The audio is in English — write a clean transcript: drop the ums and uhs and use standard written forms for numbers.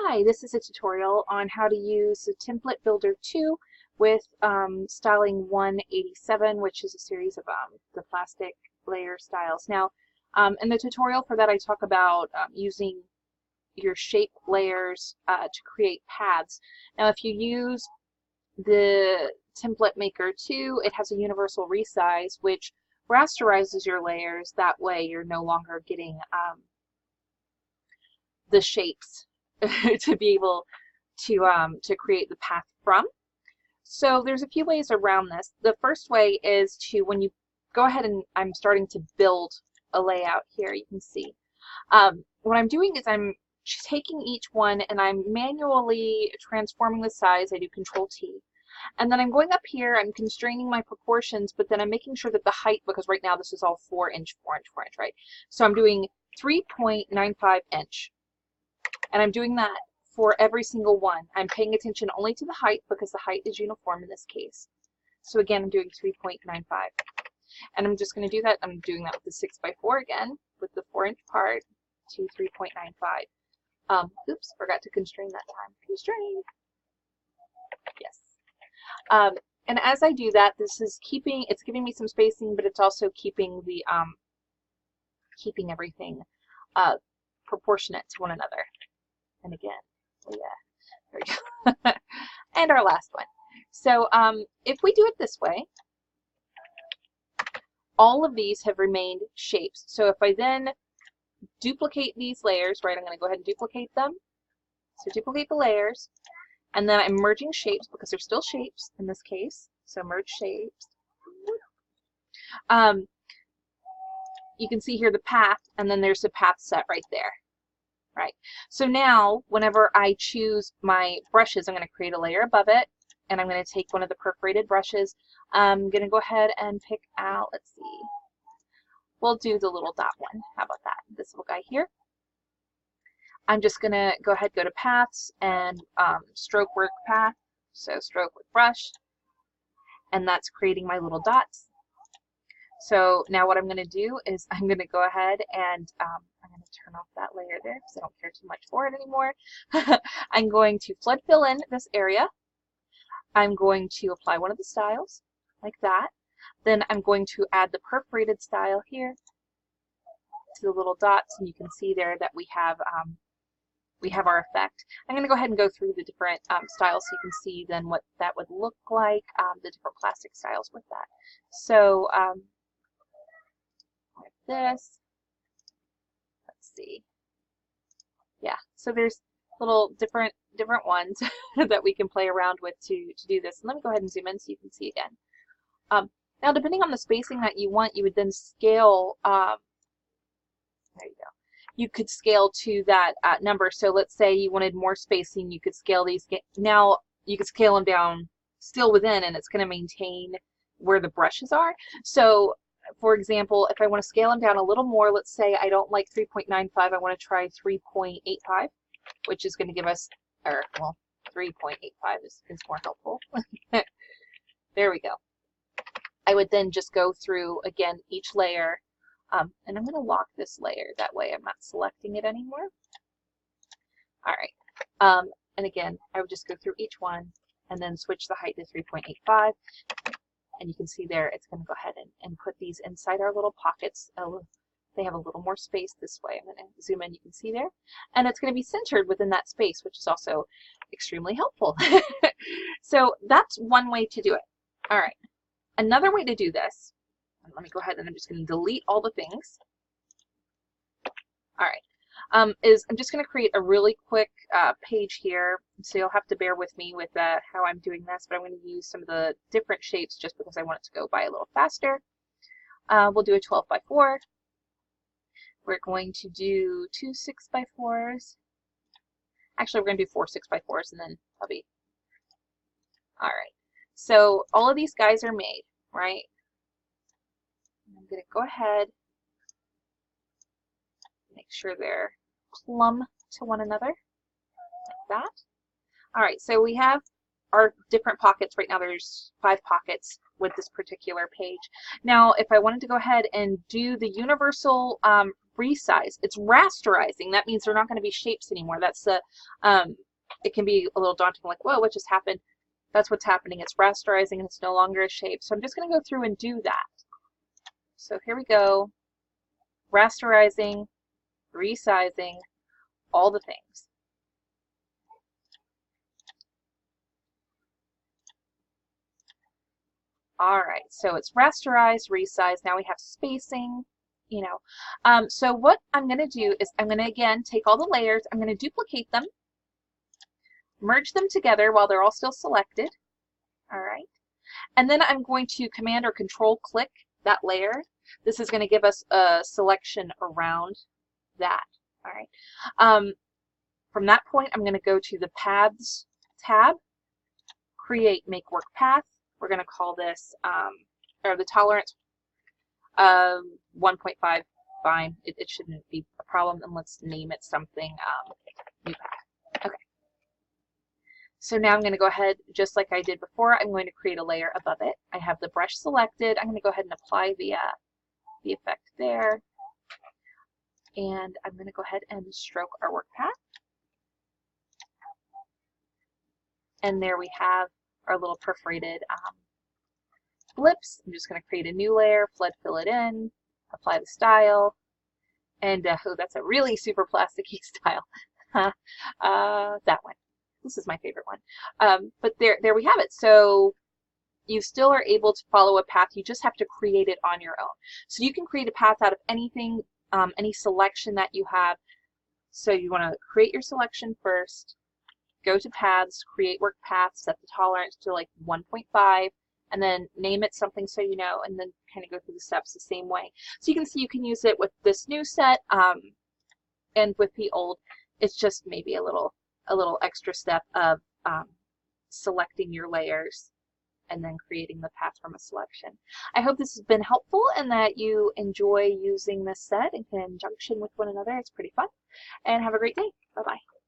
Hi, this is a tutorial on how to use the Template Builder 2 with Stylin 187, which is a series of the plastic layer styles. Now, in the tutorial for that, I talk about using your shape layers to create paths. Now, if you use the Template Maker 2, it has a universal resize, which rasterizes your layers. That way, you're no longer getting the shapes to be able to create the path from. So there's a few ways around this. The first way is to, when you go ahead and I'm starting to build a layout here, you can see. What I'm doing is I'm taking each one and I'm manually transforming the size. I do Control T. And then I'm going up here, I'm constraining my proportions, but then I'm making sure that the height, because right now this is all 4 inch, 4 inch, 4 inch, right? So I'm doing 3.95 inch. And I'm doing that for every single one. I'm paying attention only to the height because the height is uniform in this case. So again, I'm doing 3.95. And I'm just going to do that. I'm doing that with the 6x4 again, with the 4 inch part to 3.95. Oops, forgot to constrain that time. Constrain. Yes. And as I do that, this is it's giving me some spacing, but it's also keeping the keeping everything proportionate to one another. And again, yeah, there we go. And our last one. So if we do it this way, all of these have remained shapes. So if I then duplicate these layers, right, I'm going to go ahead and duplicate them. So duplicate the layers, and then I'm merging shapes because they're still shapes in this case. So merge shapes. You can see here the path, and then there's the path set right there. Right. So now, whenever I choose my brushes, I'm going to create a layer above it, and I'm going to take one of the perforated brushes. I'm going to go ahead and pick out, let's see, we'll do the little dot one. How about that? This little guy here. I'm just going to go ahead, go to paths, and stroke work path. So stroke with brush, and that's creating my little dots. So now what I'm going to do is I'm going to go ahead and I'm going to turn off that layer there because I don't care too much for it anymore. I'm going to flood fill in this area. I'm going to apply one of the styles like that. Then I'm going to add the perforated style here to the little dots, and you can see there that we have our effect. I'm going to go ahead and go through the different styles so you can see then what that would look like, the different plastic styles with that. So like this. Let's see. Yeah, so there's little different ones that we can play around with to do this. And let me go ahead and zoom in so you can see again. Now, depending on the spacing that you want, you would then scale. There you go. You could scale to that number. So let's say you wanted more spacing, you could scale these. Now you could scale them down still within, and it's going to maintain where the brushes are. So for example, if I want to scale them down a little more, let's say I don't like 3.95, I want to try 3.85, which is going to give us, or well, 3.85 is more helpful. There we go. I would then just go through, again, each layer, and I'm going to lock this layer. That way I'm not selecting it anymore. All right. And again, I would just go through each one and then switch the height to 3.85. And you can see there, it's going to go ahead and put these inside our little pockets. They have a little more space this way. I'm going to zoom in, you can see there. And it's going to be centered within that space, which is also extremely helpful. So that's one way to do it. All right. Another way to do this, let me go ahead and I'm just going to delete all the things. All right. Is I'm just going to create a really quick page here, so you'll have to bear with me with how I'm doing this, but I'm going to use some of the different shapes just because I want it to go by a little faster. We'll do a 12x4. We're going to do 2 6x4s. Actually, we're going to do 4 6x4s, and then I'll be... All right. So all of these guys are made, right? I'm going to go ahead, make sure they're plumb to one another, like that. All right, so we have our different pockets. Right now there's 5 pockets. with this particular page. Now, if I wanted to go ahead and do the universal resize, it's rasterizing. That means they're not going to be shapes anymore. That's the, it can be a little daunting, like, whoa, what just happened? That's what's happening. It's rasterizing and it's no longer a shape. So I'm just going to go through and do that. So here we go. Rasterizing, resizing, all the things. All right, so it's rasterized, resized. Now we have spacing, you know. So what I'm going to do is I'm going to, again, take all the layers. I'm going to duplicate them, merge them together while they're all still selected. All right. And then I'm going to Command or Control click that layer. This is going to give us a selection around that. All right. From that point, I'm going to go to the Paths tab, create Make Work Path. We're going to call this, or the tolerance 1.5, fine. It shouldn't be a problem. And let's name it something, new path. Okay. So now I'm going to go ahead, just like I did before, I'm going to create a layer above it. I have the brush selected. I'm going to go ahead and apply the effect there. And I'm going to go ahead and stroke our work path. And there we have our little perforated blips. I'm just going to create a new layer, flood fill it in, apply the style, and oh, that's a really super plasticky style. That one. This is my favorite one. But there we have it. So you still are able to follow a path. You just have to create it on your own. So you can create a path out of anything, any selection that you have. So you want to create your selection first, go to Paths, create work path, set the tolerance to like 1.5, and then name it something so you know, and then kind of go through the steps the same way. So you can see you can use it with this new set, and with the old, it's just maybe a little extra step of selecting your layers and then creating the path from a selection. I hope this has been helpful and that you enjoy using this set in conjunction with one another. It's pretty fun. And have a great day. Bye-bye.